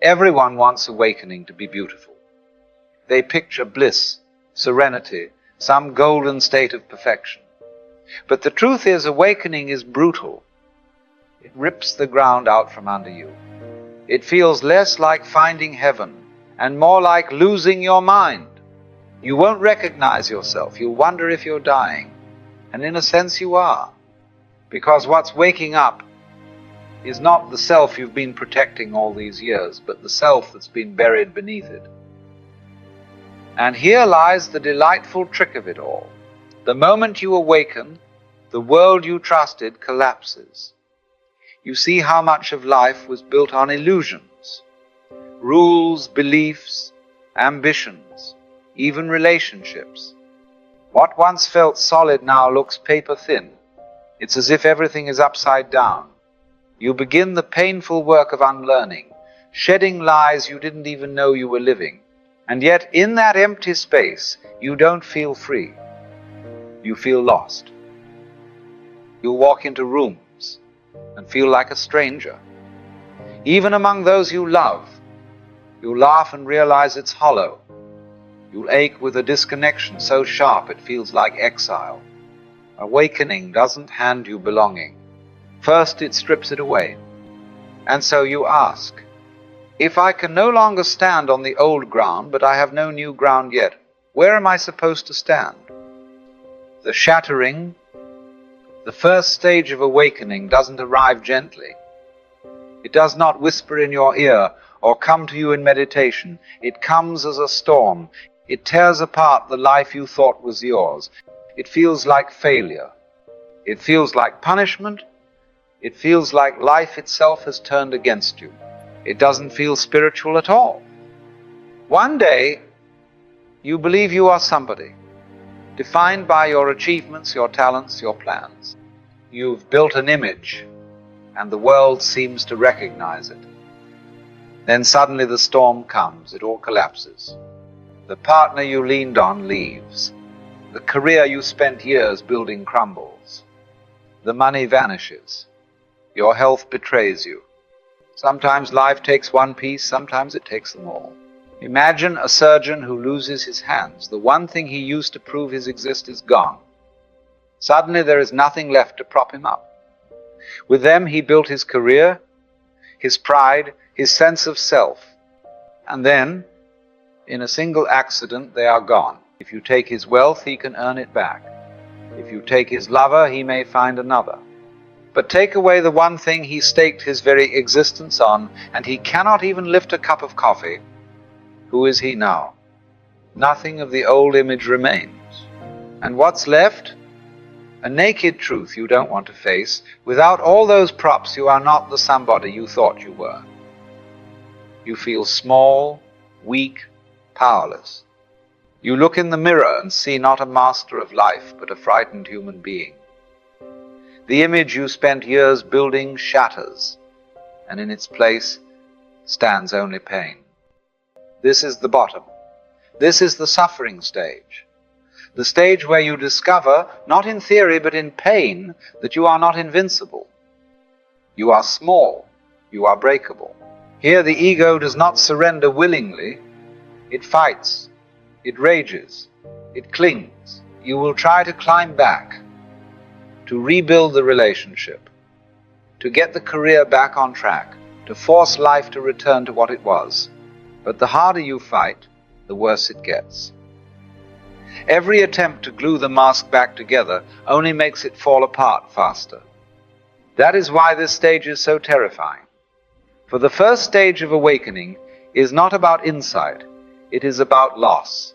Everyone wants awakening to be beautiful. They picture bliss, serenity, some golden state of perfection. But the truth is, awakening is brutal. It rips the ground out from under you. It feels less like finding heaven and more like losing your mind. You won't recognize yourself. You'll wonder if you're dying. And in a sense you are. Because what's waking up is not the self you've been protecting all these years, but the self that's been buried beneath it. And here lies the delightful trick of it all. The moment you awaken, the world you trusted collapses. You see how much of life was built on illusions, rules, beliefs, ambitions, even relationships. What once felt solid now looks paper thin. It's as if everything is upside down. You begin the painful work of unlearning, shedding lies you didn't even know you were living. And yet in that empty space, you don't feel free. You feel lost. You walk into rooms and feel like a stranger. Even among those you love, you laugh and realize it's hollow. You'll ache with a disconnection so sharp it feels like exile. Awakening doesn't hand you belonging. First it strips it away. And so you ask, if I can no longer stand on the old ground, but I have no new ground yet, where am I supposed to stand? The shattering, the first stage of awakening, doesn't arrive gently. It does not whisper in your ear or come to you in meditation. It comes as a storm. It tears apart the life you thought was yours. It feels like failure. It feels like punishment. It feels like life itself has turned against you. It doesn't feel spiritual at all. One day, you believe you are somebody, defined by your achievements, your talents, your plans. You've built an image, and the world seems to recognize it. Then suddenly the storm comes, it all collapses. The partner you leaned on leaves. The career you spent years building crumbles. The money vanishes. Your health betrays you. Sometimes life takes one piece, sometimes it takes them all. Imagine a surgeon who loses his hands. The one thing he used to prove his existence is gone. Suddenly there is nothing left to prop him up. With them he built his career, his pride, his sense of self. And then, in a single accident, they are gone. If you take his wealth, he can earn it back. If you take his lover, he may find another. But take away the one thing he staked his very existence on, and he cannot even lift a cup of coffee. Who is he now? Nothing of the old image remains. And what's left? A naked truth you don't want to face. Without all those props, you are not the somebody you thought you were. You feel small, weak, powerless. You look in the mirror and see not a master of life, but a frightened human being. The image you spent years building shatters, and in its place stands only pain. This is the bottom. This is the suffering stage. The stage where you discover, not in theory but in pain, that you are not invincible. You are small. You are breakable. Here the ego does not surrender willingly. It fights. It rages. It clings. You will try to climb back, to rebuild the relationship, to get the career back on track, to force life to return to what it was. But the harder you fight, the worse it gets. Every attempt to glue the mask back together only makes it fall apart faster. That is why this stage is so terrifying. For the first stage of awakening is not about insight, it is about loss.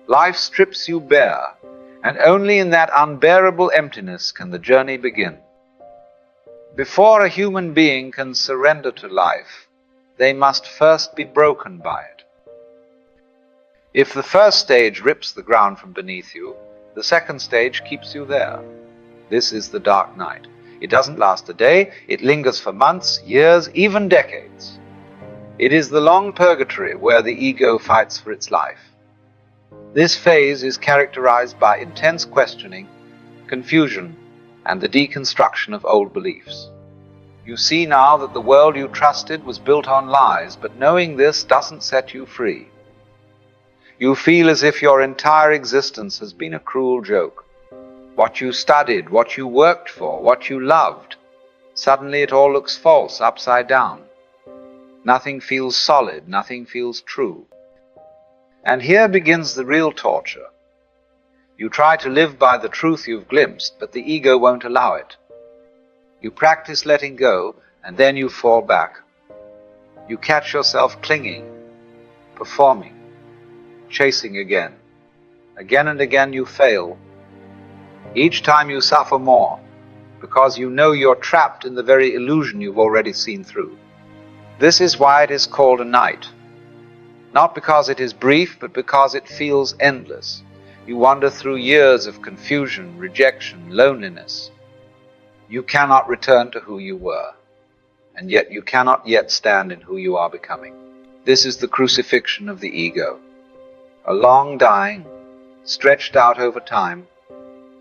Life strips you bare, and only in that unbearable emptiness can the journey begin. Before a human being can surrender to life, they must first be broken by it. If the first stage rips the ground from beneath you, the second stage keeps you there. This is the dark night. It doesn't last a day, it lingers for months, years, even decades. It is the long purgatory where the ego fights for its life. This phase is characterized by intense questioning, confusion, and the deconstruction of old beliefs. You see now that the world you trusted was built on lies, but knowing this doesn't set you free. You feel as if your entire existence has been a cruel joke. What you studied, what you worked for, what you loved, suddenly it all looks false, upside down. Nothing feels solid, nothing feels true. And here begins the real torture. You try to live by the truth you've glimpsed, but the ego won't allow it. You practice letting go, and then you fall back. You catch yourself clinging, performing, chasing again. Again and again you fail. Each time you suffer more, because you know you're trapped in the very illusion you've already seen through. This is why it is called a night. Not because it is brief, but because it feels endless. You wander through years of confusion, rejection, loneliness. You cannot return to who you were, and yet you cannot yet stand in who you are becoming. This is the crucifixion of the ego. A long dying, stretched out over time,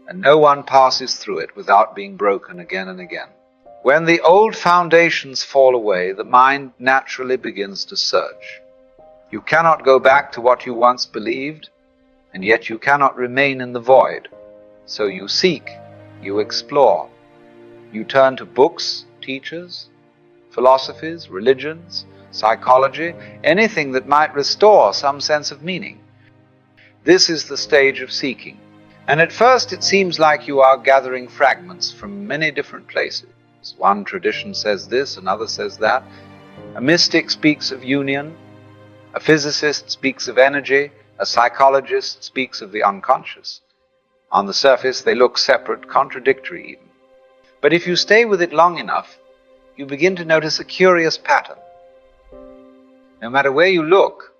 and no one passes through it without being broken again and again. When the old foundations fall away, the mind naturally begins to search. You cannot go back to what you once believed, and yet you cannot remain in the void. So you seek, you explore. You turn to books, teachers, philosophies, religions, psychology, anything that might restore some sense of meaning. This is the stage of seeking. And at first it seems like you are gathering fragments from many different places. One tradition says this, another says that. A mystic speaks of union. A physicist speaks of energy. A psychologist speaks of the unconscious. On the surface they look separate, contradictory even. But if you stay with it long enough, you begin to notice a curious pattern. No matter where you look,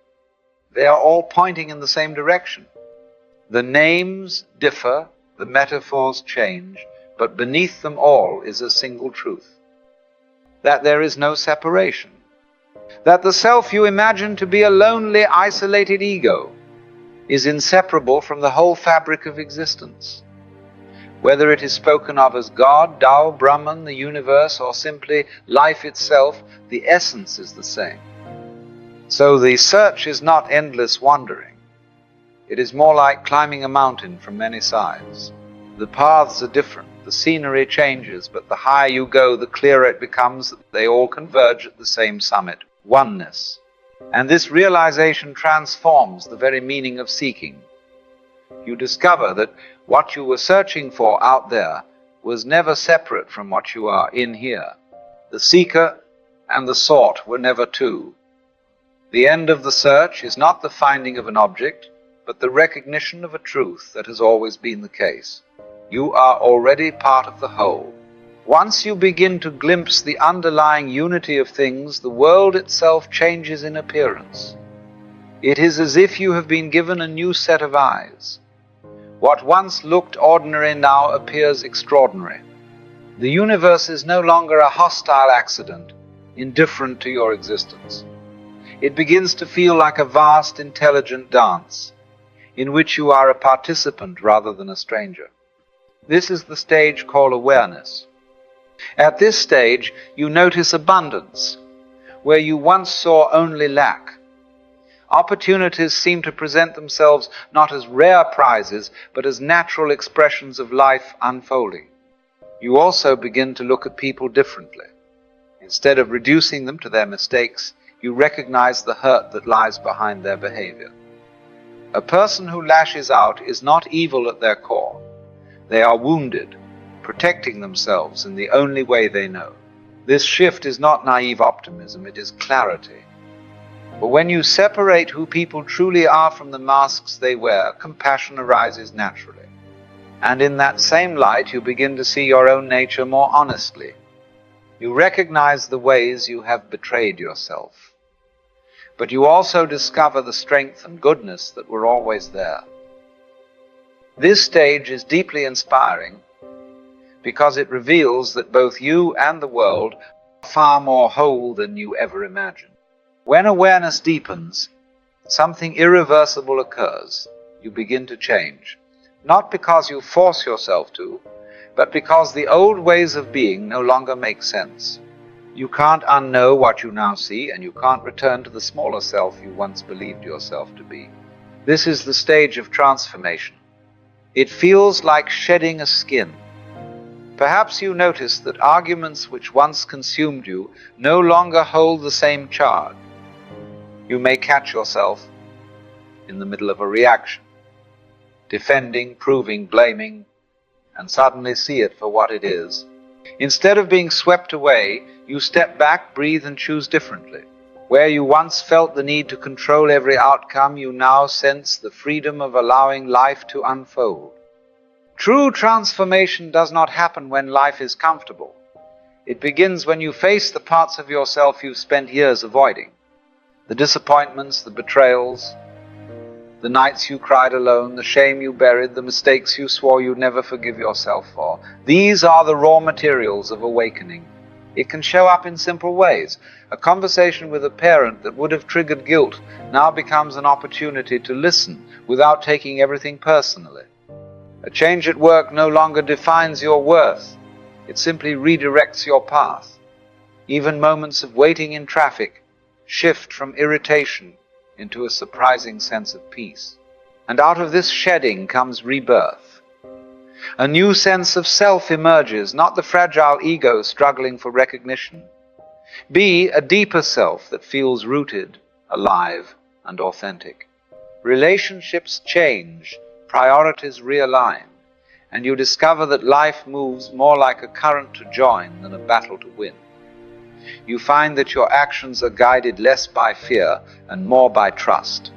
they are all pointing in the same direction. The names differ, the metaphors change, but beneath them all is a single truth. That there is no separation. That the self you imagine to be a lonely, isolated ego is inseparable from the whole fabric of existence. Whether it is spoken of as God, Tao, Brahman, the universe, or simply life itself, the essence is the same. So the search is not endless wandering. It is more like climbing a mountain from many sides. The paths are different, the scenery changes, but the higher you go, the clearer it becomes that they all converge at the same summit, oneness. And this realization transforms the very meaning of seeking. You discover that what you were searching for out there was never separate from what you are in here. The seeker and the sought were never two. The end of the search is not the finding of an object, but the recognition of a truth that has always been the case. You are already part of the whole. Once you begin to glimpse the underlying unity of things, the world itself changes in appearance. It is as if you have been given a new set of eyes. What once looked ordinary now appears extraordinary. The universe is no longer a hostile accident, indifferent to your existence. It begins to feel like a vast, intelligent dance, in which you are a participant rather than a stranger. This is the stage called awareness. At this stage, you notice abundance, where you once saw only lack. Opportunities seem to present themselves not as rare prizes, but as natural expressions of life unfolding. You also begin to look at people differently. Instead of reducing them to their mistakes, you recognize the hurt that lies behind their behavior. A person who lashes out is not evil at their core. They are wounded, protecting themselves in the only way they know. This shift is not naive optimism, it is clarity. But when you separate who people truly are from the masks they wear, compassion arises naturally. And in that same light, you begin to see your own nature more honestly. You recognize the ways you have betrayed yourself. But you also discover the strength and goodness that were always there. This stage is deeply inspiring because it reveals that both you and the world are far more whole than you ever imagined. When awareness deepens, something irreversible occurs. You begin to change. Not because you force yourself to, but because the old ways of being no longer make sense. You can't unknow what you now see, and you can't return to the smaller self you once believed yourself to be. This is the stage of transformation. It feels like shedding a skin. Perhaps you notice that arguments which once consumed you no longer hold the same charge. You may catch yourself in the middle of a reaction, defending, proving, blaming, and suddenly see it for what it is. Instead of being swept away, you step back, breathe, and choose differently. Where you once felt the need to control every outcome, you now sense the freedom of allowing life to unfold. True transformation does not happen when life is comfortable. It begins when you face the parts of yourself you've spent years avoiding. The disappointments, the betrayals, the nights you cried alone, the shame you buried, the mistakes you swore you'd never forgive yourself for. These are the raw materials of awakening. It can show up in simple ways. A conversation with a parent that would have triggered guilt now becomes an opportunity to listen without taking everything personally. A change at work no longer defines your worth. It simply redirects your path. Even moments of waiting in traffic shift from irritation into a surprising sense of peace. And out of this shedding comes rebirth. A new sense of self emerges, not the fragile ego struggling for recognition. A deeper self that feels rooted, alive, and authentic. Relationships change, priorities realign, and you discover that life moves more like a current to join than a battle to win. You find that your actions are guided less by fear and more by trust.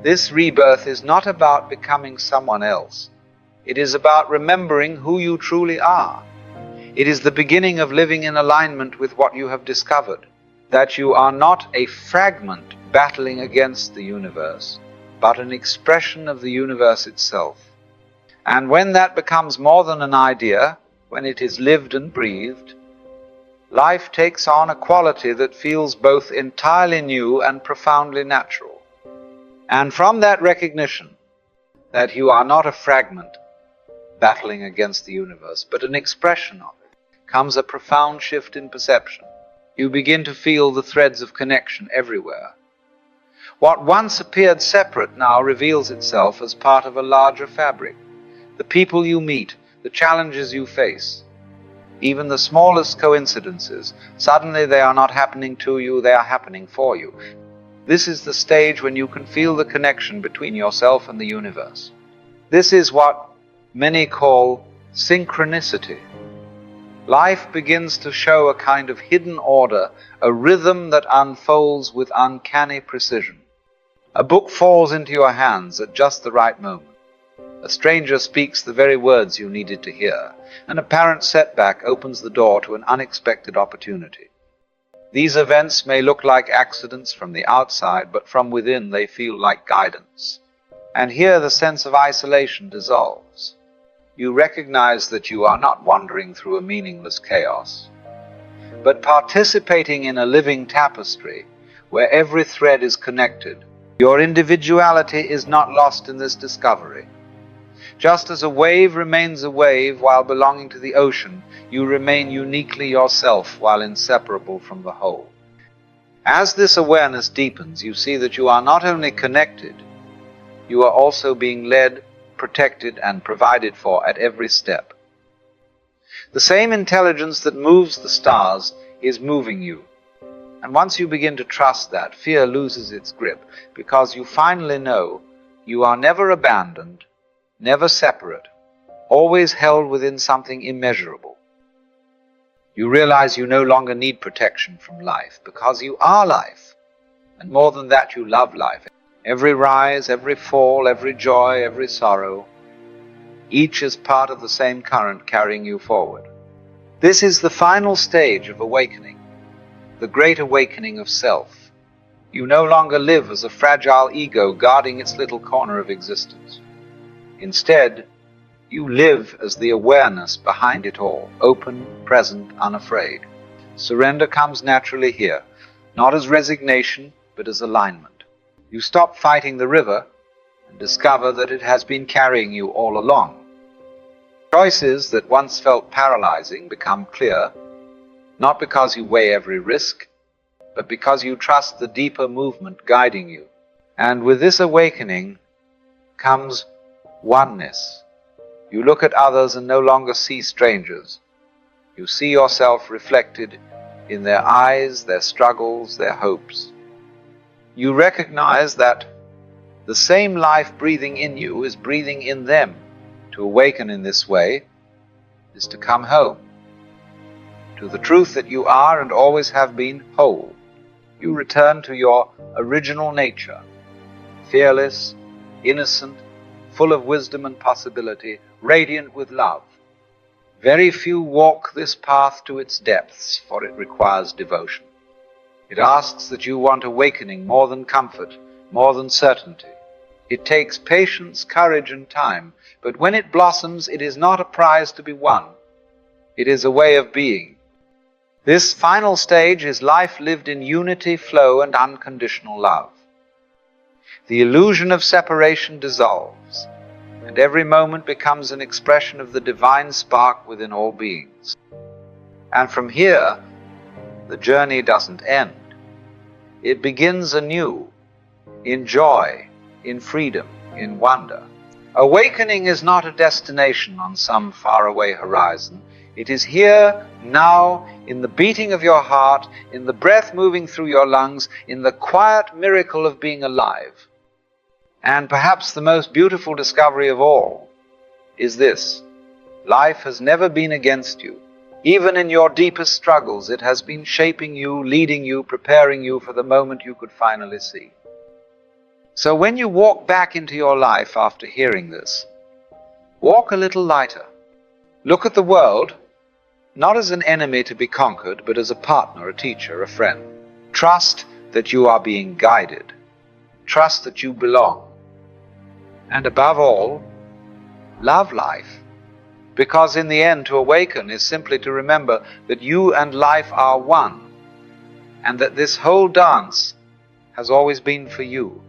This rebirth is not about becoming someone else. It is about remembering who you truly are. It is the beginning of living in alignment with what you have discovered, that you are not a fragment battling against the universe, but an expression of the universe itself. And when that becomes more than an idea, when it is lived and breathed, life takes on a quality that feels both entirely new and profoundly natural. And from that recognition that you are not a fragment battling against the universe, but an expression of it, comes a profound shift in perception. You begin to feel the threads of connection everywhere. What once appeared separate now reveals itself as part of a larger fabric. The people you meet, the challenges you face, even the smallest coincidences, suddenly they are not happening to you, they are happening for you. This is the stage when you can feel the connection between yourself and the universe. This is what many call synchronicity. Life begins to show a kind of hidden order, a rhythm that unfolds with uncanny precision. A book falls into your hands at just the right moment. A stranger speaks the very words you needed to hear. An apparent setback opens the door to an unexpected opportunity. These events may look like accidents from the outside, but from within they feel like guidance. And here the sense of isolation dissolves. You recognize that you are not wandering through a meaningless chaos, but participating in a living tapestry where every thread is connected. Your individuality is not lost in this discovery. Just as a wave remains a wave while belonging to the ocean, you remain uniquely yourself while inseparable from the whole. As this awareness deepens, you see that you are not only connected, you are also being led, protected, and provided for at every step. The same intelligence that moves the stars is moving you. And once you begin to trust that, fear loses its grip, because you finally know you are never abandoned, never separate, always held within something immeasurable. You realize you no longer need protection from life, because you are life. And more than that, you love life. Every rise, every fall, every joy, every sorrow, each is part of the same current carrying you forward. This is the final stage of awakening, the great awakening of self. You no longer live as a fragile ego guarding its little corner of existence. Instead, you live as the awareness behind it all, open, present, unafraid. Surrender comes naturally here, not as resignation, but as alignment. You stop fighting the river and discover that it has been carrying you all along. Choices that once felt paralyzing become clear. not because you weigh every risk, but because you trust the deeper movement guiding you. And with this awakening comes oneness. You look at others and no longer see strangers. You see yourself reflected in their eyes, their struggles, their hopes. You recognize that the same life breathing in you is breathing in them. To awaken in this way is to come home to the truth that you are and always have been whole. You return to your original nature, fearless, innocent, full of wisdom and possibility, radiant with love. Very few walk this path to its depths, for it requires devotion. It asks that you want awakening more than comfort, more than certainty. It takes patience, courage, and time, but when it blossoms, it is not a prize to be won. It is a way of being. This final stage is life lived in unity, flow, and unconditional love. The illusion of separation dissolves, and every moment becomes an expression of the divine spark within all beings. And from here, the journey doesn't end. It begins anew, in joy, in freedom, in wonder. Awakening is not a destination on some faraway horizon. It is here, now, in the beating of your heart, in the breath moving through your lungs, in the quiet miracle of being alive. And perhaps the most beautiful discovery of all is this: life has never been against you. Even in your deepest struggles, it has been shaping you, leading you, preparing you for the moment you could finally see. So when you walk back into your life after hearing this, walk a little lighter. Look at the world not as an enemy to be conquered, but as a partner, a teacher, a friend. Trust that you are being guided. Trust that you belong. And above all, love life. Because in the end, to awaken is simply to remember that you and life are one, and that this whole dance has always been for you.